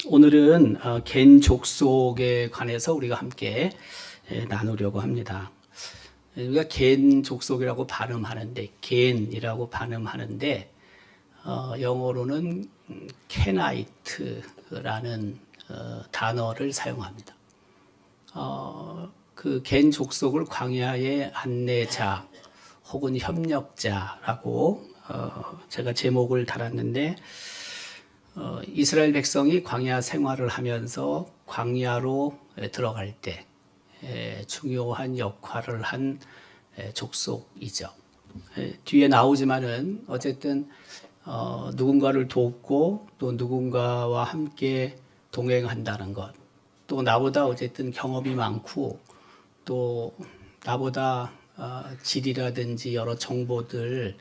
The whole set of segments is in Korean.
오늘은 겐 족속에 관해서 우리가 함께 나누려고 합니다. 우리가 겐 족속이라고 발음하는데, 겐이라고 발음하는데 영어로는 케나이트라는 단어를 사용합니다. 그 겐 족속을 광야의 안내자 혹은 협력자라고 제가 제목을 달았는데, 이스라엘 백성이 광야 생활을 하면서 광야로 들어갈 때 중요한 역할을 한 족속이죠. 뒤에 나오지만은 어쨌든 누군가를 돕고 또 누군가와 함께 동행한다는 것, 또 나보다 어쨌든 경험이 많고 또 나보다 질이라든지 여러 정보들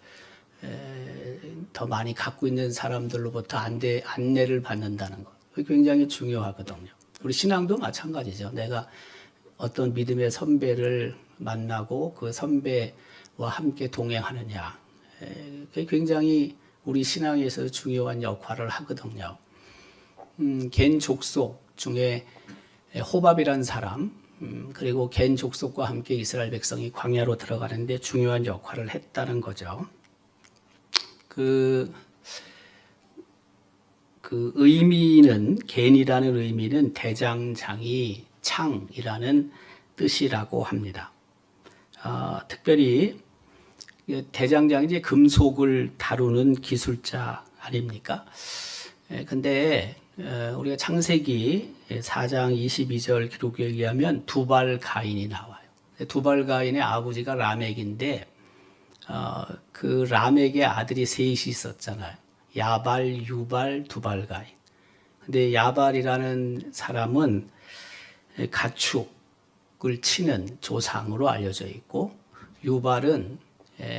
더 많이 갖고 있는 사람들로부터 안내를 받는다는 것, 그게 굉장히 중요하거든요. 우리 신앙도 마찬가지죠. 내가 어떤 믿음의 선배를 만나고 그 선배와 함께 동행하느냐, 그게 굉장히 우리 신앙에서 중요한 역할을 하거든요. 겐 족속 중에 호밥이라는 사람, 그리고 겐 족속과 함께 이스라엘 백성이 광야로 들어가는데 중요한 역할을 했다는 거죠. 그 의미는, 겐이라는 의미는 대장장이, 창이라는 뜻이라고 합니다. 특별히 대장장이 이제 금속을 다루는 기술자 아닙니까? 근데 우리가 창세기 4장 22절 기록에 의하면 두발 가인이 나와요. 두발 가인의 아버지가 라멕인데 그 라멕의 아들이 셋이 있었잖아요. 야발, 유발, 두발 가인. 근데 야발이라는 사람은 가축을 치는 조상으로 알려져 있고, 유발은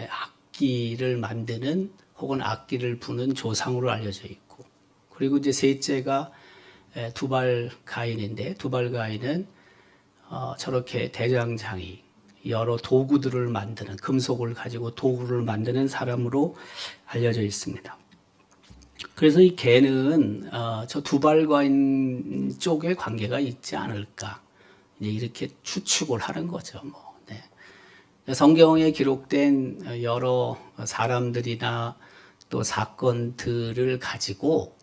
악기를 만드는 혹은 악기를 부는 조상으로 알려져 있고, 그리고 이제 셋째가 두발 가인인데, 두발 가인은 저렇게 대장장이, 여러 도구들을 만드는, 금속을 가지고 도구를 만드는 사람으로 알려져 있습니다. 그래서 이 개는 저 두발과인 쪽에 관계가 있지 않을까, 이제 이렇게 추측을 하는 거죠. 네. 성경에 기록된 여러 사람들이나 또 사건들을 가지고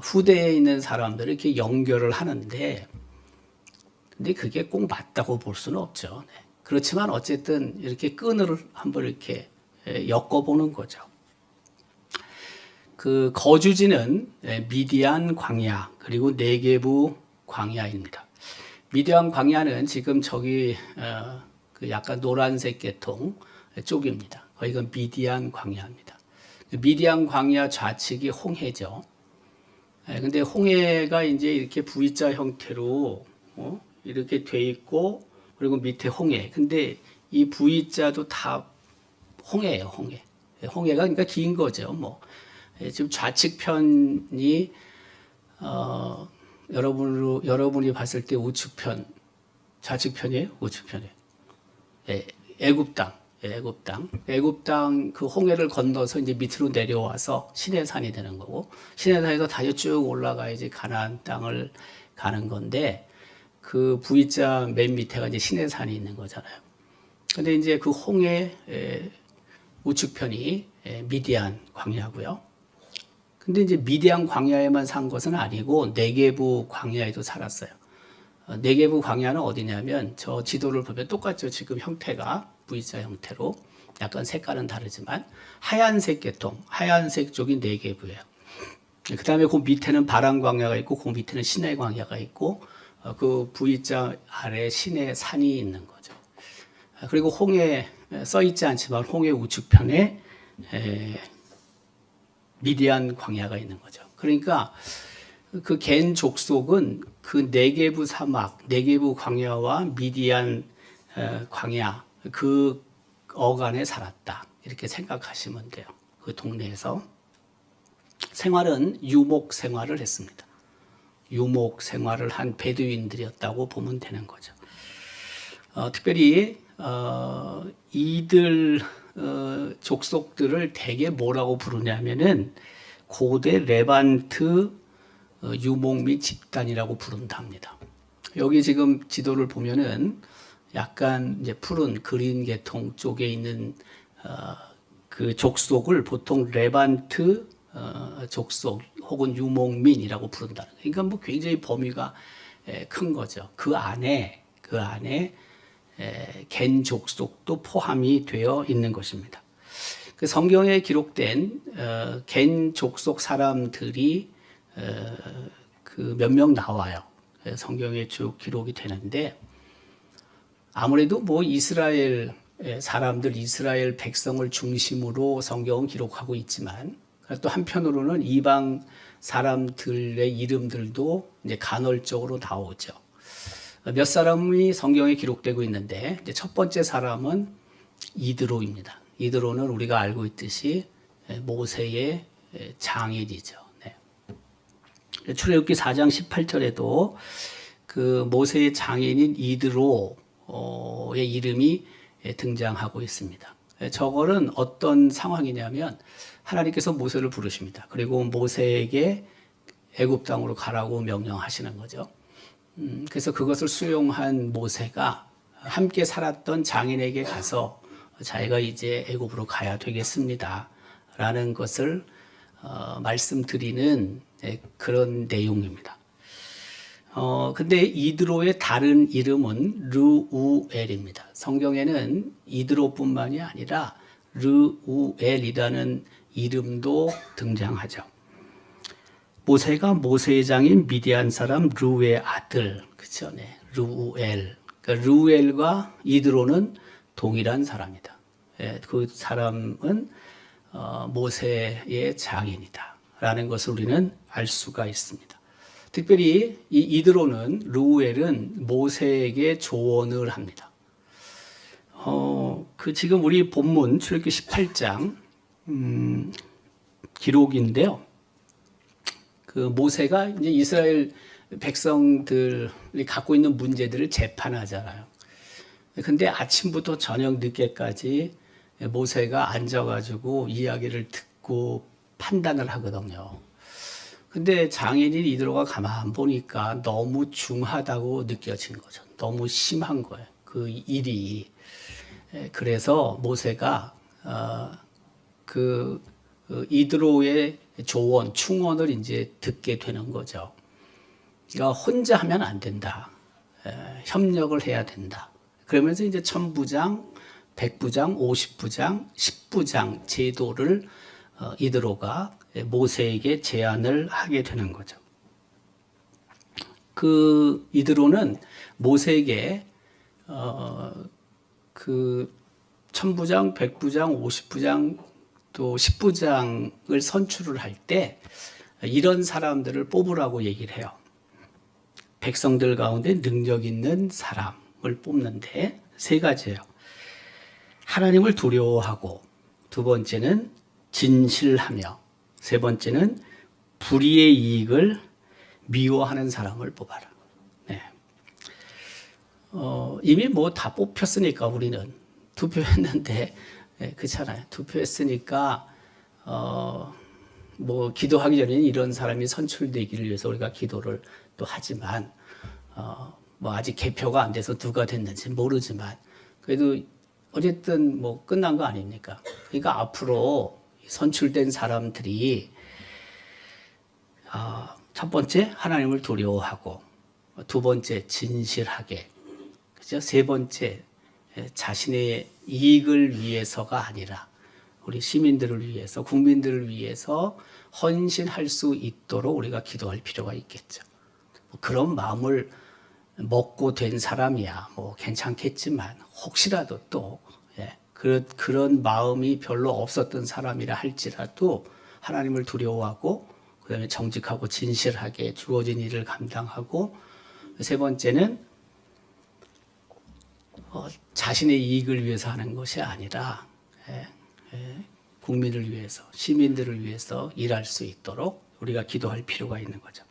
후대에 있는 사람들을 이렇게 연결을 하는데, 근데 그게 꼭 맞다고 볼 수는 없죠. 네. 그렇지만 어쨌든 이렇게 끈을 한번 이렇게 엮어보는 거죠. 그 거주지는 미디안 광야 그리고 네게부 광야입니다. 미디안 광야는 지금 저기 그 약간 노란색 계통 쪽입니다. 거기가 미디안 광야입니다. 미디안 광야 좌측이 홍해죠. 근데 홍해가 이제 이렇게 V자 형태로 이렇게 돼 있고, 그리고 밑에 홍해. 근데 이 V자도 다 홍해예요, 홍해. 홍해가 그러니까 긴 거죠, 지금 좌측편이 여러분이 봤을 때 우측편, 좌측편이에요, 우측편이에요. 애굽 땅 그 홍해를 건너서 이제 밑으로 내려와서 시내산이 되는 거고, 시내산에서 다시 쭉 올라가야지 가나안 땅을 가는 건데, 그 V자 맨 밑에가 이제 시내산이 있는 거잖아요. 근데 이제 그 홍해 우측편이 미디안 광야고요. 근데 이제 미디안 광야에만 산 것은 아니고 네게부 광야에도 살았어요. 네게부 광야는 어디냐면 저 지도를 보면 똑같죠. 지금 형태가 V자 형태로, 약간 색깔은 다르지만 하얀색 계통, 하얀색 쪽이 네게부예요. 그 다음에 그 밑에는 바람 광야가 있고, 그 밑에는 시내 광야가 있고, 그 V자 아래 시내 산이 있는 거죠. 그리고 홍해 써 있지 않지만 홍해 우측편에 미디안 광야가 있는 거죠. 그러니까 그 겐 족속은 그 네게부 사막, 네게부 광야와 미디안 광야 그 어간에 살았다, 이렇게 생각하시면 돼요. 그 동네에서 생활은 유목 생활을 했습니다. 유목 생활을 한 베두인들이었다고 보면 되는 거죠. 특별히 이들 족속들을 대개 뭐라고 부르냐면은 고대 레반트 유목 및 집단이라고 부른답니다. 여기 지금 지도를 보면은 약간 이제 푸른 그린 계통 쪽에 있는 그 족속을 보통 레반트 족속 혹은 유목민이라고 부른다. 그러니까 뭐 굉장히 범위가 큰 거죠. 그 안에 겐 족속도 포함이 되어 있는 것입니다. 그 성경에 기록된 겐 족속 사람들이 그 몇 명 나와요. 성경에 쭉 기록이 되는데 아무래도 뭐 이스라엘 사람들, 이스라엘 백성을 중심으로 성경은 기록하고 있지만 또 한편으로는 이방 사람들의 이름들도 이제 간헐적으로 나오죠. 몇 사람이 성경에 기록되고 있는데 이제 첫 번째 사람은 이드로입니다. 이드로는 우리가 알고 있듯이 모세의 장인이죠. 네. 출애굽기 4장 18절에도 그 모세의 장인인 이드로의 이름이 등장하고 있습니다. 저거는 어떤 상황이냐면 하나님께서 모세를 부르십니다. 그리고 모세에게 애굽 땅으로 가라고 명령하시는 거죠. 그래서 그것을 수용한 모세가 함께 살았던 장인에게 가서 자기가 이제 애굽으로 가야 되겠습니다라는 것을 말씀드리는 그런 내용입니다. 근데 이드로의 다른 이름은 르우엘입니다. 성경에는 이드로뿐만이 아니라 르우엘이라는 이름도 등장하죠. 모세가 모세의 장인 미디안 사람 르우의 아들, 그렇죠? 네, 르우엘. 그러니까 르우엘과 이드로는 동일한 사람이다. 그 사람은 모세의 장인이다라는 것을 우리는 알 수가 있습니다. 특별히 이 이드로는 르우엘은 모세에게 조언을 합니다. 그 지금 우리 본문 출애굽기 18장 기록인데요. 그 모세가 이제 이스라엘 백성들이 갖고 있는 문제들을 재판하잖아요. 근데 아침부터 저녁 늦게까지 모세가 앉아가지고 이야기를 듣고 판단을 하거든요. 근데 장인인 이드로가 가만 보니까 너무 중하다고 느껴진 거죠. 너무 심한 거예요. 그 일이. 그래서 모세가 그 이드로의 조언, 충언을 이제 듣게 되는 거죠. 그러니까 혼자 하면 안 된다. 협력을 해야 된다. 그러면서 이제 1000부장, 100부장, 50부장, 10부장 제도를 이드로가 모세에게 제안을 하게 되는 거죠. 그 이드로는 모세에게 그 1000부장, 100부장, 50부장 또 10부장을 선출을 할 때 이런 사람들을 뽑으라고 얘기를 해요. 백성들 가운데 능력 있는 사람을 뽑는데 세 가지예요. 하나님을 두려워하고, 두 번째는 진실하며, 세 번째는 불의의 이익을 미워하는 사람을 뽑아라. 네. 이미 뭐 다 뽑혔으니까 우리는 투표했는데, 네, 그렇잖아요. 투표했으니까 뭐 기도하기 전에는 이런 사람이 선출되기를 위해서 우리가 기도를 또 하지만 뭐 아직 개표가 안 돼서 누가 됐는지 모르지만 그래도 어쨌든 뭐 끝난 거 아닙니까? 그러니까 앞으로 선출된 사람들이 첫 번째 하나님을 두려워하고, 두 번째 진실하게, 그죠? 세 번째 자신의 이익을 위해서가 아니라 우리 시민들을 위해서, 국민들을 위해서 헌신할 수 있도록 우리가 기도할 필요가 있겠죠. 그런 마음을 먹고 된 사람이야 뭐 괜찮겠지만 혹시라도 또 그런 마음이 별로 없었던 사람이라 할지라도 하나님을 두려워하고, 그다음에 정직하고 진실하게 주어진 일을 감당하고, 세 번째는 자신의 이익을 위해서 하는 것이 아니라 국민을 위해서, 시민들을 위해서 일할 수 있도록 우리가 기도할 필요가 있는 거죠.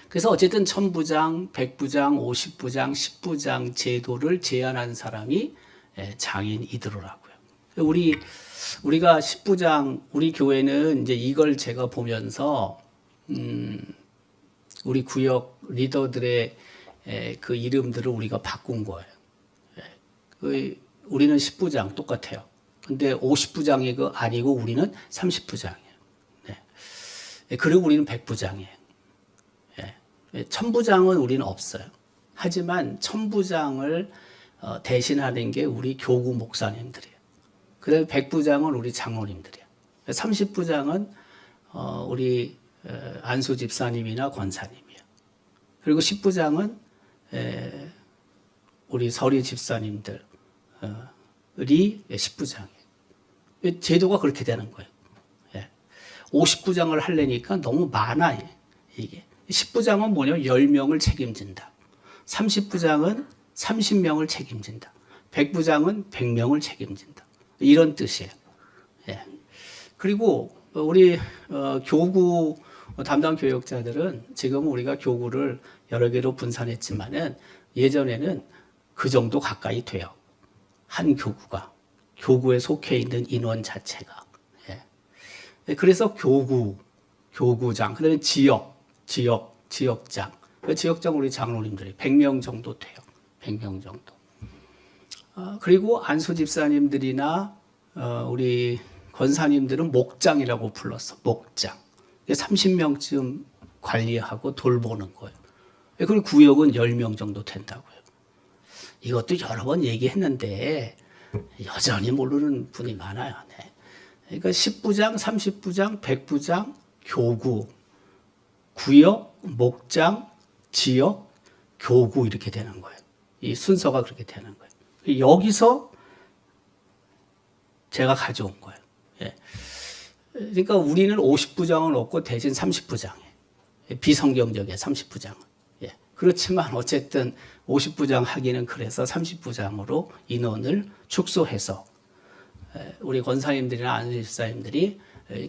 그래서 어쨌든 1000부장, 100부장, 50부장, 10부장 제도를 제안한 사람이 장인 이드로라고요. 우리가 10부장, 우리 교회는 이제 이걸 제가 보면서 우리 구역 리더들의 그 이름들을 우리가 바꾼 거예요. 우리는 10부장 똑같아요. 근데 50부장이 그 아니고 우리는 30부장이에요. 그리고 우리는 100부장이에요. 1000부장은 우리는 없어요. 하지만 1000부장을 대신하는 게 우리 교구 목사님들이에요. 그다음에 100부장은 우리 장로님들이에요. 30부장은 우리 안수 집사님이나 권사님이에요. 그리고 10부장은 우리 서리 집사님들이 10부장이에요. 제도가 그렇게 되는 거예요. 50부장을 하려니까 너무 많아요. 이게 10부장은 뭐냐면 10명을 책임진다. 30부장은 30명을 책임진다. 100부장은 100명을 책임진다. 이런 뜻이에요. 그리고 우리 교구 담당 교역자들은 지금 우리가 교구를 여러 개로 분산했지만은 예전에는 그 정도 가까이 돼요. 한 교구에 속해 있는 인원 자체가. 그래서 교구장, 그다음에 지역장. 지역장 우리 장로님들이 100명 정도 돼요. 100명 정도. 그리고 안수 집사님들이나 우리 권사님들은 목장이라고 불렀어. 목장. 30명쯤 관리하고 돌보는 거예요. 그리고 구역은 10명 정도 된다고요. 이것도 여러 번 얘기했는데 여전히 모르는 분이 많아요. 네. 그러니까 10부장, 30부장, 100부장, 교구, 구역, 목장, 지역, 교구 이렇게 되는 거예요. 이 순서가 그렇게 되는 거예요. 여기서 제가 가져온 거예요. 그러니까 우리는 50부장은 없고 대신 30부장이에요. 비성경적이에요. 30부장은. 그렇지만 어쨌든 50부장 하기는 그래서 30부장으로 인원을 축소해서 우리 권사님들이나 안수집사님들이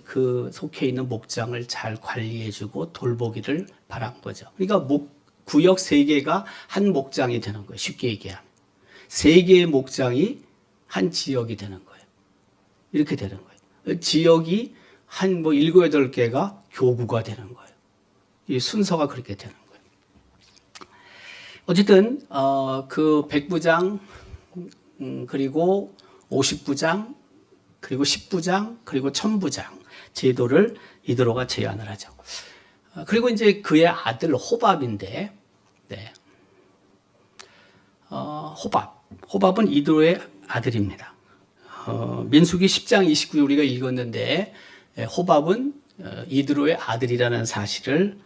그 속해 있는 목장을 잘 관리해주고 돌보기를 바란 거죠. 그러니까 구역 3개가 한 목장이 되는 거예요. 쉽게 얘기하면. 3개의 목장이 한 지역이 되는 거예요. 이렇게 되는 거예요. 지역이 한 7, 8개가 교구가 되는 거예요. 이 순서가 그렇게 되는 거예요. 어쨌든 그 100부장 그리고 50부장 그리고 10부장 그리고 1000부장 제도를 이드로가 제안을 하죠. 그리고 이제 그의 아들 호밥인데, 호밥은 이드로의 아들입니다. 민수기 10장 29절 우리가 읽었는데 호밥은 이드로의 아들이라는 사실을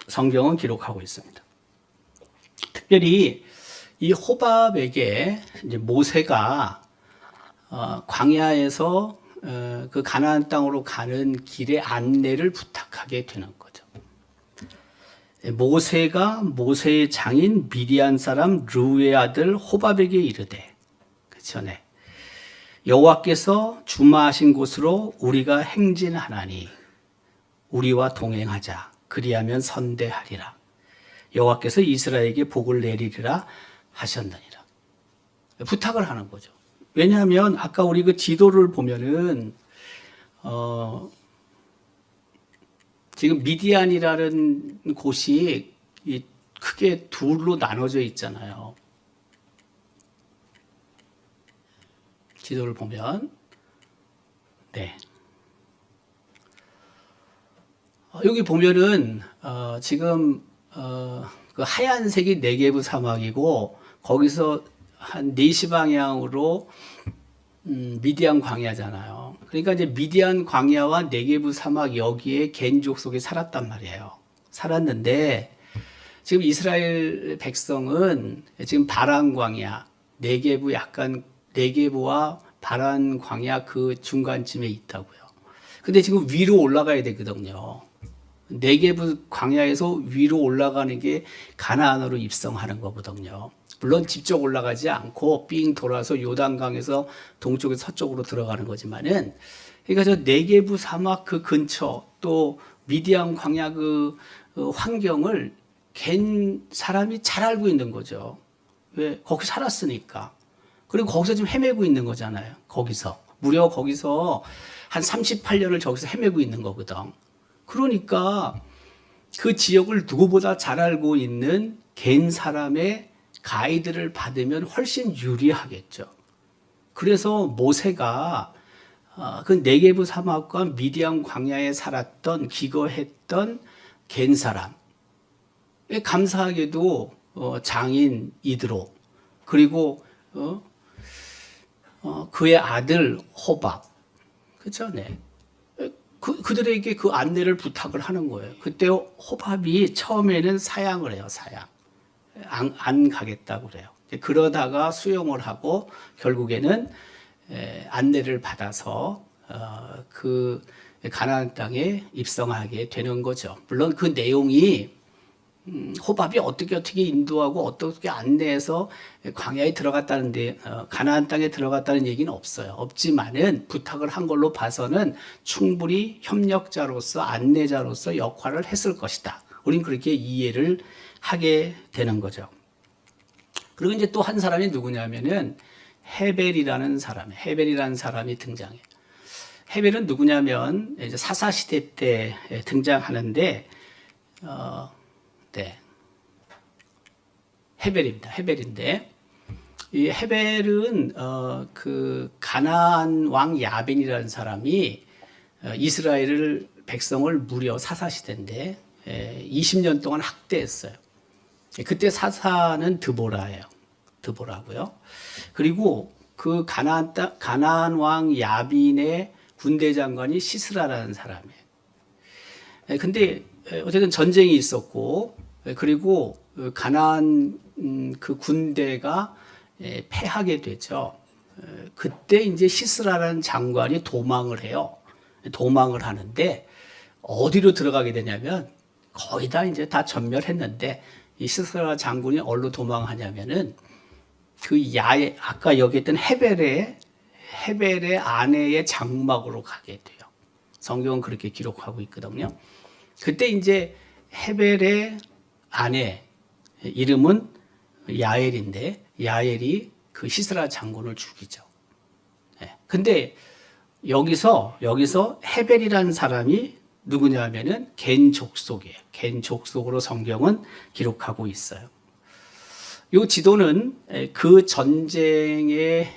성경은 기록하고 있습니다. 특별히 이 호밥에게 이제 모세가 광야에서 그 가나안 땅으로 가는 길의 안내를 부탁하게 되는 거죠. 모세가 모세의 장인 미디안 사람 르우의 아들 호밥에게 이르되, 그렇죠, 네. 여호와께서 주마하신 곳으로 우리가 행진하나니 우리와 동행하자. 그리하면 선대하리라. 여호와께서 이스라엘에게 복을 내리리라 하셨느니라. 부탁을 하는 거죠. 왜냐하면 아까 우리 그 지도를 보면은 지금 미디안이라는 곳이 크게 둘로 나눠져 있잖아요. 지도를 보면, 네. 여기 보면은 지금 그 하얀색이 네게브 사막이고 거기서 한 4시 방향으로 미디안 광야잖아요. 그러니까 이제 미디안 광야와 네게브 사막 여기에 겐족 속에 살았단 말이에요. 살았는데 지금 이스라엘 백성은 지금 바란 광야, 네게브와 바란 광야 그 중간쯤에 있다고요. 근데 지금 위로 올라가야 되거든요. 네게브 광야에서 위로 올라가는 게 가나안으로 입성하는 거거든요. 물론 직접 올라가지 않고 삥 돌아서 요단강에서 동쪽에서 서쪽으로 들어가는 거지만은, 그러니까 저 네게브 사막 그 근처 또 미디안 광야 그 환경을 갠 사람이 잘 알고 있는 거죠. 왜? 거기 살았으니까. 그리고 거기서 지금 헤매고 있는 거잖아요. 거기서 무려 거기서 한 38년을 저기서 헤매고 있는 거거든. 그러니까 그 지역을 누구보다 잘 알고 있는 겐 사람의 가이드를 받으면 훨씬 유리하겠죠. 그래서 모세가 그 네게브 사막과 미디안 광야에 살았던 기거했던 겐 사람, 감사하게도 장인 이드로, 그리고 그의 아들 호밥, 그렇죠? 네. 그들에게 그 안내를 부탁을 하는 거예요. 그때 호밥이 처음에는 사양을 해요. 사양. 안 가겠다고 그래요. 그러다가 수용을 하고 결국에는 안내를 받아서 그 가나안 땅에 입성하게 되는 거죠. 물론 그 내용이 호밥이 어떻게 인도하고 어떻게 안내해서 광야에 들어갔다는데 가나안 땅에 들어갔다는 얘기는 없어요. 없지만은 부탁을 한 걸로 봐서는 충분히 협력자로서 안내자로서 역할을 했을 것이다. 우린 그렇게 이해를 하게 되는 거죠. 그리고 이제 또 한 사람이 누구냐면은 헤벨이라는 사람이 등장해요. 헤벨은 누구냐면 이제 사사 시대 때 등장하는데 네. 헤벨인데 이 헤벨은 그 가나안 왕 야벤이라는 사람이 이스라엘을 백성을 무려 사사 시대인데 20년 동안 학대했어요. 그때 사사는 드보라고요. 그리고 그 가나안 왕 야빈의 군대 장관이 시스라라는 사람이에요. 근데 어쨌든 전쟁이 있었고, 그리고 가나안 그 군대가 패하게 되죠. 그때 이제 시스라라는 장관이 도망을 해요. 도망을 하는데 어디로 들어가게 되냐면 거의 다 이제 다 전멸했는데 이 시스라 장군이 어디로 도망하냐면은 그 아까 여기 있던 헤벨의 아내의 장막으로 가게 돼요. 성경은 그렇게 기록하고 있거든요. 그때 이제 헤벨의 아내 이름은 야엘인데 야엘이 그 시스라 장군을 죽이죠. 근데 여기서 헤벨이라는 사람이 누구냐면은 겐 족속이에요. 겐 족속으로 성경은 기록하고 있어요. 이 지도는 그 전쟁에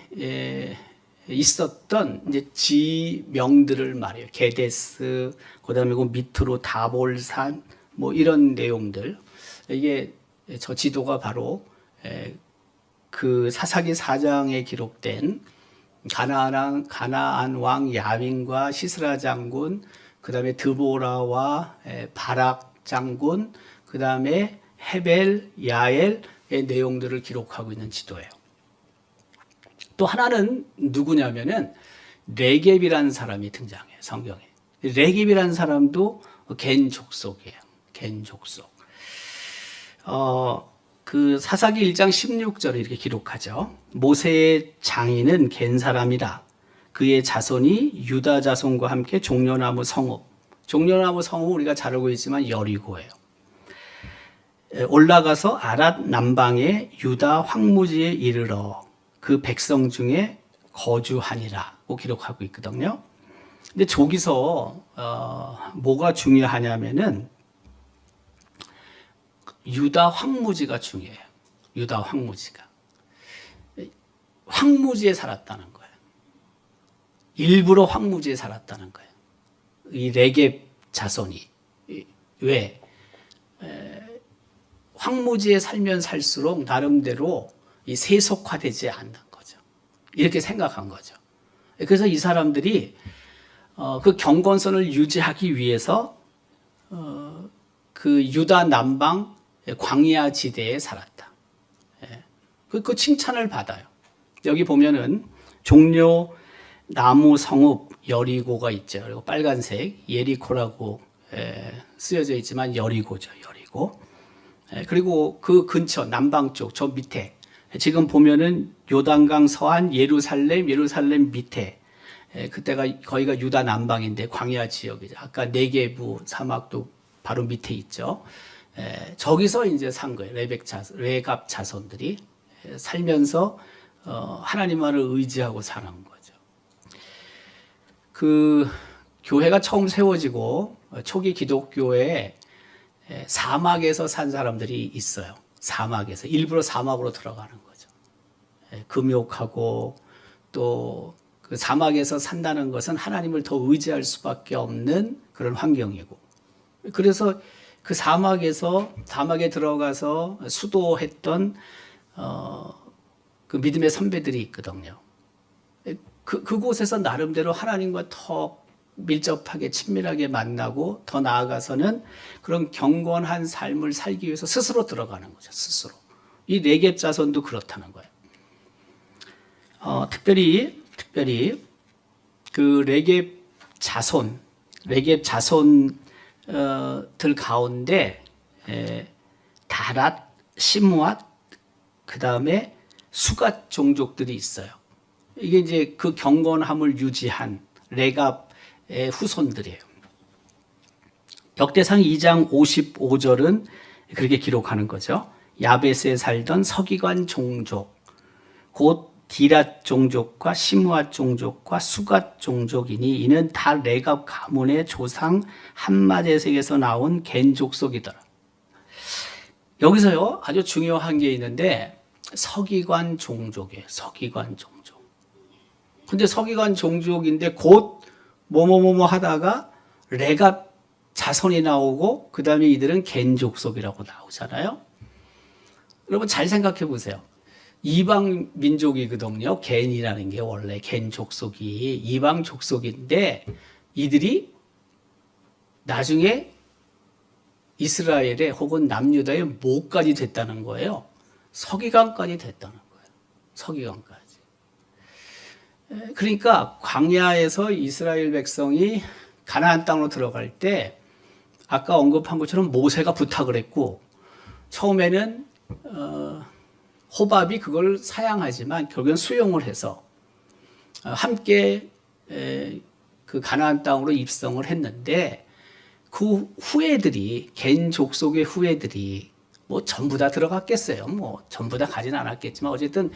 있었던 이제 지명들을 말해요. 게데스, 그다음에 그 밑으로 다볼산, 뭐 이런 내용들. 이게 저 지도가 바로 그 사사기 4장에 기록된 가나안 왕 야빈과 시스라 장군, 그다음에 드보라와 바락 장군, 그다음에 헤벨, 야엘의 내용들을 기록하고 있는 지도예요. 또 하나는 누구냐면은 레겝이라는 사람이 등장해요. 성경에. 레겝이라는 사람도 겐 족속이에요. 겐 족속. 그 사사기 1장 16절에 이렇게 기록하죠. 모세의 장인은 겐 사람이다. 그의 자손이 유다 자손과 함께 종려나무 성읍. 종려나무 성읍은 우리가 잘 알고 있지만 여리고예요. 올라가서 아랏 남방의 유다 황무지에 이르러 그 백성 중에 거주하니라고 기록하고 있거든요. 근데 저기서 뭐가 중요하냐면은 유다 황무지가 중요해요. 유다 황무지에 살았다는 거예요. 일부러 황무지에 살았다는 거예요. 이 레겝 자손이. 왜? 황무지에 살면 살수록 나름대로 이 세속화되지 않는 거죠. 이렇게 생각한 거죠. 그래서 이 사람들이 그 경건선을 유지하기 위해서 그 유다 남방 광야 지대에 살았다. 그 칭찬을 받아요. 여기 보면은 종려 나무 성읍 여리고가 있죠. 그리고 빨간색 예리코라고 쓰여져 있지만 여리고죠. 여리고. 그리고 그 근처 남방 쪽 저 밑에 지금 보면은 요단강 서한 예루살렘 밑에 그때가 거기가 유다 남방인데 광야 지역이죠. 아까 네게부 사막도 바로 밑에 있죠. 저기서 이제 산 거예요. 레갑 자손들이 살면서 하나님만을 의지하고 사는 거죠. 그 교회가 처음 세워지고 초기 기독교에 사막에서 산 사람들이 있어요. 사막에서 일부러 사막으로 들어가는 거죠. 금욕하고 또 그 사막에서 산다는 것은 하나님을 더 의지할 수밖에 없는 그런 환경이고, 그래서 그 사막에 들어가서 수도했던 그 믿음의 선배들이 있거든요. 그곳에서 나름대로 하나님과 더 밀접하게 친밀하게 만나고 더 나아가서는 그런 경건한 삶을 살기 위해서 스스로 들어가는 거죠. 스스로. 이 네겝 자손도 그렇다는 거예요. 특별히 그 레겝 자손들 가운데 다랏, 시므앗, 그 다음에 수갓 종족들이 있어요. 이게 이제 그 경건함을 유지한 레갑의 후손들이에요. 역대상 2장 55절은 그렇게 기록하는 거죠. 야베스에 살던 서기관 종족, 곧 디랏 종족과 시므앗 종족과 수갓 종족이니 이는 다 레갑 가문의 조상 함마데색에서 나온 겐 족속이더라. 여기서요 아주 중요한 게 있는데 서기관 종족이에요. 서기관 종족. 근데 서기관 종족인데 곧 뭐뭐뭐뭐 하다가 레갑 자손이 나오고 그 다음에 이들은 겐 족속이라고 나오잖아요. 여러분 잘 생각해 보세요. 이방 민족이거든요. 겐이라는 게 원래 겐 족속이 이방 족속인데 이들이 나중에 이스라엘의 혹은 남유다의 뭐까지 됐다는 거예요. 서기관까지 됐다는 거예요. 서기관까지. 그러니까 광야에서 이스라엘 백성이 가나안 땅으로 들어갈 때 아까 언급한 것처럼 모세가 부탁을 했고 처음에는 호밥이 그걸 사양하지만 결국엔 수용을 해서 함께 그 가나안 땅으로 입성을 했는데 그 후예들이 겐 족속의 후예들이 뭐 전부 다 들어갔겠어요. 뭐 전부 다 가지는 않았겠지만 어쨌든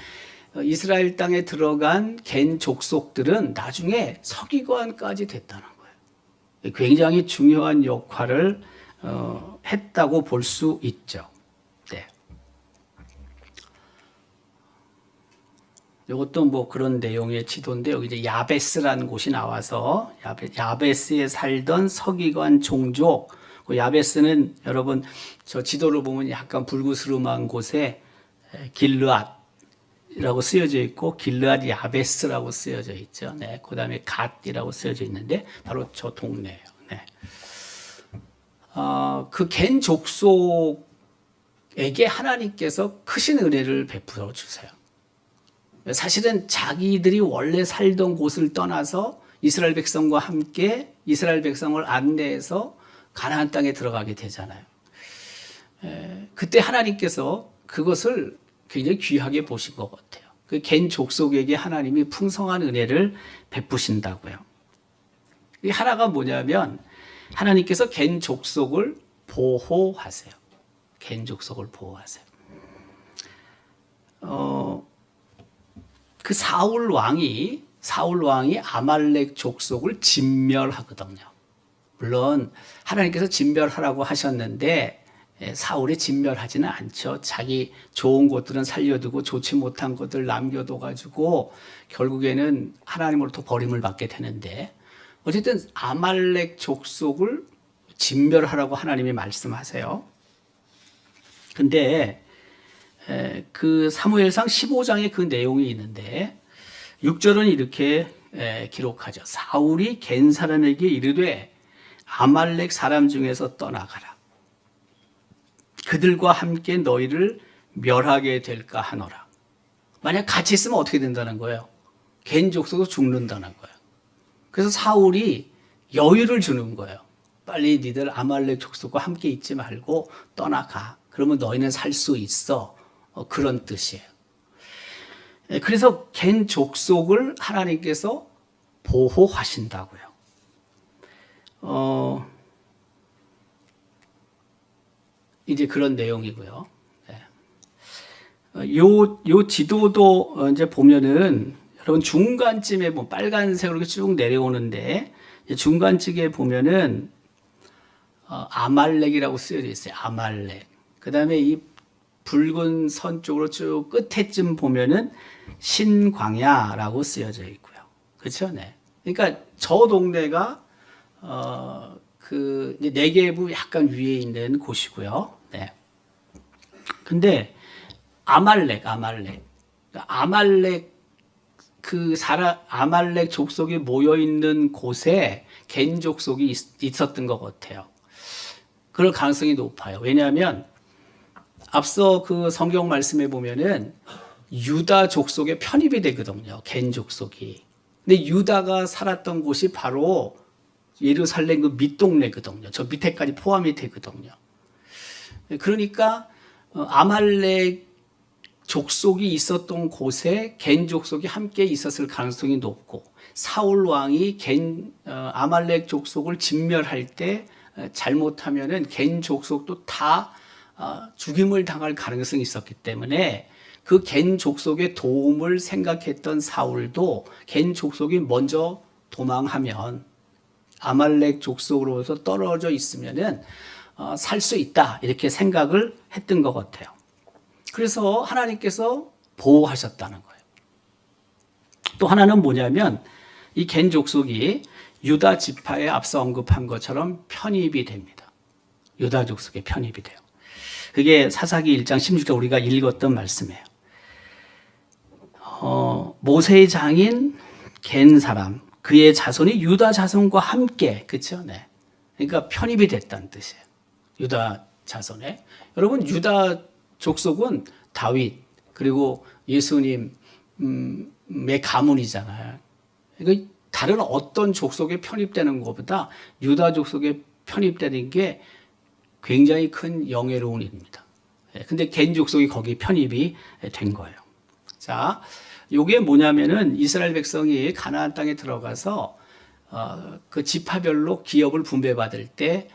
이스라엘 땅에 들어간 겐 족속들은 나중에 서기관까지 됐다는 거예요. 굉장히 중요한 역할을 했다고 볼 수 있죠. 네. 이것도 뭐 그런 내용의 지도인데 여기 이제 야베스라는 곳이 나와서 야베스에 살던 서기관 종족. 야베스는 여러분 저 지도를 보면 약간 불구스름한 곳에 길르앗이라고 쓰여져 있고 길르앗 야베스라고 쓰여져 있죠. 네. 그다음에 갓이라고 쓰여져 있는데 바로 저 동네예요. 네. 그 겐 족속에게 하나님께서 크신 은혜를 베풀어 주세요. 사실은 자기들이 원래 살던 곳을 떠나서 이스라엘 백성과 함께 이스라엘 백성을 안내해서 가나안 땅에 들어가게 되잖아요. 그때 하나님께서 그것을 굉장히 귀하게 보신 것 같아요. 그 겐 족속에게 하나님이 풍성한 은혜를 베푸신다고요. 이 하나가 뭐냐면 하나님께서 겐 족속을 보호하세요. 겐 족속을 보호하세요. 그 사울 왕이 아말렉 족속을 진멸하거든요. 물론 하나님께서 진멸하라고 하셨는데 사울이 진멸하지는 않죠. 자기 좋은 것들은 살려두고 좋지 못한 것들 남겨둬가지고 결국에는 하나님으로부터 버림을 받게 되는데 어쨌든 아말렉 족속을 진멸하라고 하나님이 말씀하세요. 근데 그 사무엘상 15장에 그 내용이 있는데 6절은 이렇게 기록하죠. 사울이 겐 사람에게 이르되 아말렉 사람 중에서 떠나가라. 그들과 함께 너희를 멸하게 될까 하노라. 만약 같이 있으면 어떻게 된다는 거예요? 겐 족속도 죽는다는 거예요. 그래서 사울이 여유를 주는 거예요. 빨리 니들 아말렉 족속과 함께 있지 말고 떠나가. 그러면 너희는 살 수 있어. 그런 뜻이에요. 그래서 겐 족속을 하나님께서 보호하신다고요. 이제 그런 내용이고요. 요 지도도 이제 보면은 여러분 중간쯤에 뭐 빨간색으로 쭉 내려오는데 중간쯤에 보면은 아말렉이라고 쓰여져 있어요. 아말렉. 그 다음에 이 붉은 선 쪽으로 쭉 끝에쯤 보면은 신광야라고 쓰여져 있고요. 그렇죠? 네. 그러니까 저 동네가 그 네게부 약간 위에 있는 곳이고요. 네. 근데 아말렉 아말렉 족속이 모여 있는 곳에 겐 족속이 있었던 것 같아요. 그럴 가능성이 높아요. 왜냐하면 앞서 그 성경 말씀에 보면은 유다 족속에 편입이 되거든요. 겐 족속이. 근데 유다가 살았던 곳이 바로 예루살렘 그 밑동네거든요. 저 밑에까지 포함이 되거든요. 그러니까 아말렉 족속이 있었던 곳에 겐 족속이 함께 있었을 가능성이 높고 사울 왕이 아말렉 족속을 진멸할 때 잘못하면은 겐 족속도 다 죽임을 당할 가능성이 있었기 때문에 그 겐 족속의 도움을 생각했던 사울도 겐 족속이 먼저 도망하면 아말렉 족속으로서 떨어져 있으면은 살 수 있다 이렇게 생각을 했던 것 같아요. 그래서 하나님께서 보호하셨다는 거예요. 또 하나는 뭐냐면 이 겐 족속이 유다 지파에 앞서 언급한 것처럼 편입이 됩니다. 유다 족속에 편입이 돼요. 그게 사사기 1장 16절 우리가 읽었던 말씀이에요. 모세의 장인 겐 사람 그의 자손이 유다 자손과 함께 그렇죠? 네. 그러니까 편입이 됐다는 뜻이에요. 유다 자손에. 여러분 유다 족속은 다윗 그리고 예수님의 가문이잖아요. 그러니까 다른 어떤 족속에 편입되는 것보다 유다 족속에 편입되는 게 굉장히 큰 영예로운 일입니다. 근데 겐 족속이 거기 편입이 된 거예요. 자, 요게 뭐냐면은 이스라엘 백성이 가나안 땅에 들어가서 그 지파별로 기업을 분배받을 때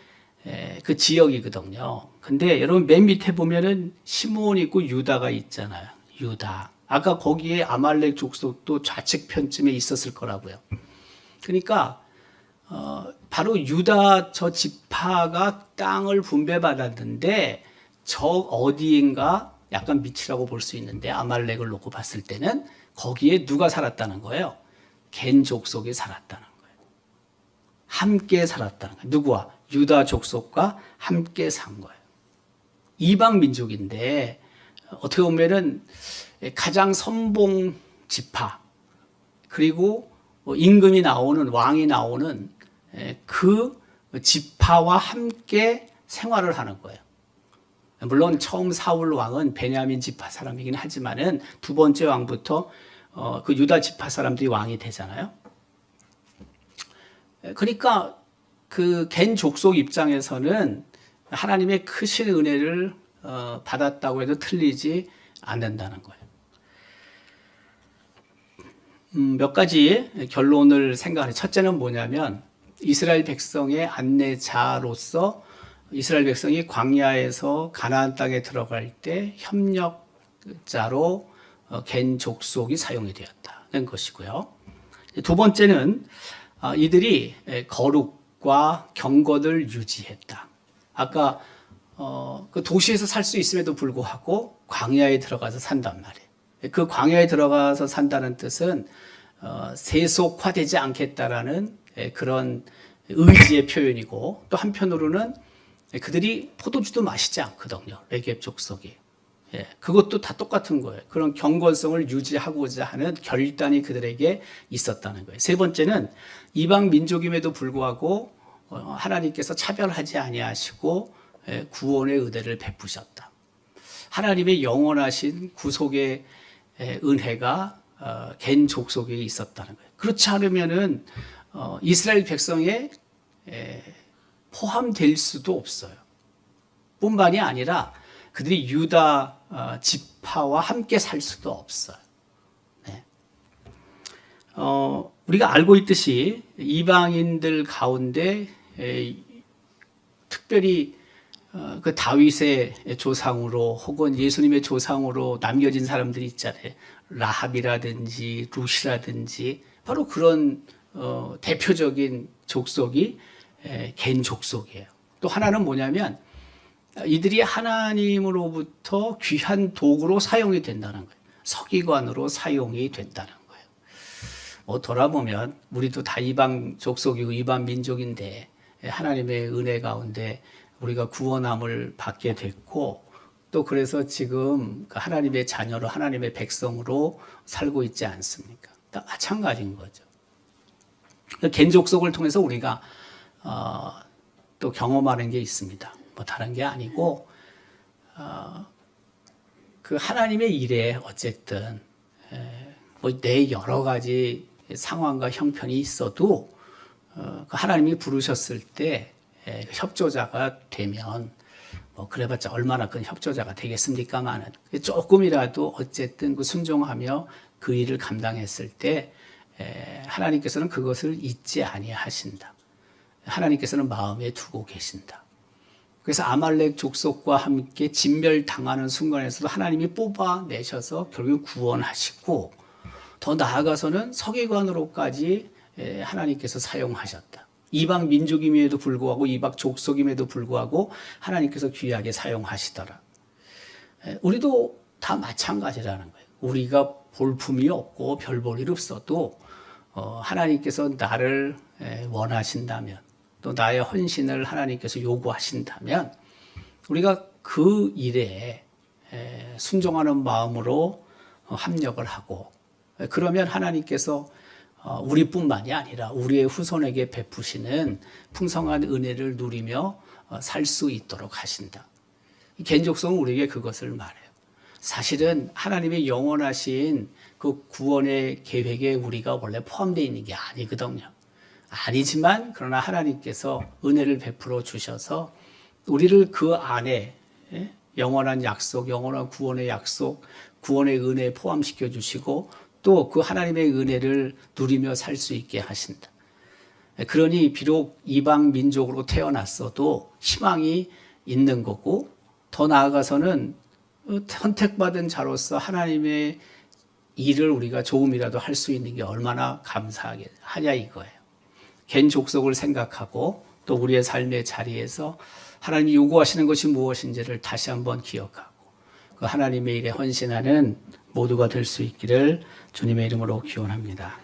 그 지역이거든요. 근데 여러분 맨 밑에 보면은 시므온 있고 유다가 있잖아요. 유다. 아까 거기에 아말렉 족속도 좌측 편쯤에 있었을 거라고요. 그러니까 바로 유다 저 지파가 땅을 분배받았는데 저 어디인가 약간 밑이라고 볼 수 있는데 아말렉을 놓고 봤을 때는 거기에 누가 살았다는 거예요? 겐 족속이 살았다는 거예요. 함께 살았다는 거예요. 누구와? 유다 족속과 함께 산 거예요. 이방 민족인데 어떻게 보면은 가장 선봉 지파 그리고 임금이 나오는 왕이 나오는 그 지파와 함께 생활을 하는 거예요. 물론 처음 사울 왕은 베냐민 지파 사람이긴 하지만은 두 번째 왕부터 그 유다 지파 사람들이 왕이 되잖아요. 그러니까 그 겐 족속 입장에서는 하나님의 크신 은혜를 받았다고 해도 틀리지 않는다는 거예요. 몇 가지 결론을 생각해요. 첫째는 뭐냐면 이스라엘 백성의 안내자로서 이스라엘 백성이 광야에서 가나안 땅에 들어갈 때 협력자로 겐 족속이 사용이 되었다는 것이고요. 두 번째는 이들이 거룩과 경건을 유지했다. 아까 그 도시에서 살 수 있음에도 불구하고 광야에 들어가서 산단 말이에요. 그 광야에 들어가서 산다는 뜻은 세속화되지 않겠다라는 그런 의지의 표현이고 또 한편으로는 그들이 포도주도 마시지 않거든요. 레겝 족속이. 그것도 다 똑같은 거예요. 그런 경건성을 유지하고자 하는 결단이 그들에게 있었다는 거예요. 세 번째는 이방 민족임에도 불구하고 하나님께서 차별하지 아니하시고 구원의 은혜를 베푸셨다. 하나님의 영원하신 구속의 은혜가 겐 족속에 있었다는 거예요. 그렇지 않으면은 이스라엘 백성에 포함될 수도 없어요. 뿐만이 아니라 그들이 유다 지파와 함께 살 수도 없어요. 네. 우리가 알고 있듯이 이방인들 가운데 특별히 그 다윗의 조상으로 혹은 예수님의 조상으로 남겨진 사람들이 있잖아요. 라합이라든지 룻이라든지 바로 그런 대표적인 족속이 겐 족속이에요. 또 하나는 뭐냐면 이들이 하나님으로부터 귀한 도구로 사용이 된다는 거예요. 서기관으로 사용이 된다는 거예요. 뭐 돌아보면 우리도 다 이방 족속이고 이방 민족인데 하나님의 은혜 가운데 우리가 구원함을 받게 됐고 또 그래서 지금 하나님의 자녀로 하나님의 백성으로 살고 있지 않습니까? 다 마찬가지인 거죠. 겐 족속을 통해서 우리가 또 경험하는 게 있습니다. 뭐 다른 게 아니고 그 하나님의 일에 어쨌든 뭐 내 여러 가지 상황과 형편이 있어도 하나님이 부르셨을 때 협조자가 되면 뭐 그래봤자 얼마나 큰 협조자가 되겠습니까마는 조금이라도 어쨌든 그 순종하며 그 일을 감당했을 때 하나님께서는 그것을 잊지 아니하신다. 하나님께서는 마음에 두고 계신다. 그래서 아말렉 족속과 함께 진멸당하는 순간에서도 하나님이 뽑아내셔서 결국 구원하시고 더 나아가서는 서기관으로까지 하나님께서 사용하셨다. 이방 민족임에도 불구하고 이방 족속임에도 불구하고 하나님께서 귀하게 사용하시더라. 우리도 다 마찬가지라는 거예요. 우리가 볼품이 없고 별 볼 일 없어도 하나님께서 나를 원하신다면 또 나의 헌신을 하나님께서 요구하신다면 우리가 그 일에 순종하는 마음으로 합력을 하고 그러면 하나님께서 우리뿐만이 아니라 우리의 후손에게 베푸시는 풍성한 은혜를 누리며 살 수 있도록 하신다. 겐족성은 우리에게 그것을 말해요. 사실은 하나님의 영원하신 그 구원의 계획에 우리가 원래 포함되어 있는 게 아니거든요. 아니지만 그러나 하나님께서 은혜를 베풀어 주셔서 우리를 그 안에 영원한 약속, 영원한 구원의 약속, 구원의 은혜에 포함시켜 주시고 또 그 하나님의 은혜를 누리며 살 수 있게 하신다. 그러니 비록 이방 민족으로 태어났어도 희망이 있는 거고 더 나아가서는 선택받은 자로서 하나님의 일을 우리가 조금이라도 할 수 있는 게 얼마나 감사하게 하냐 이거예요. 겐 족속을 생각하고 또 우리의 삶의 자리에서 하나님이 요구하시는 것이 무엇인지를 다시 한번 기억하고 그 하나님의 일에 헌신하는 모두가 될 수 있기를 주님의 이름으로 기원합니다.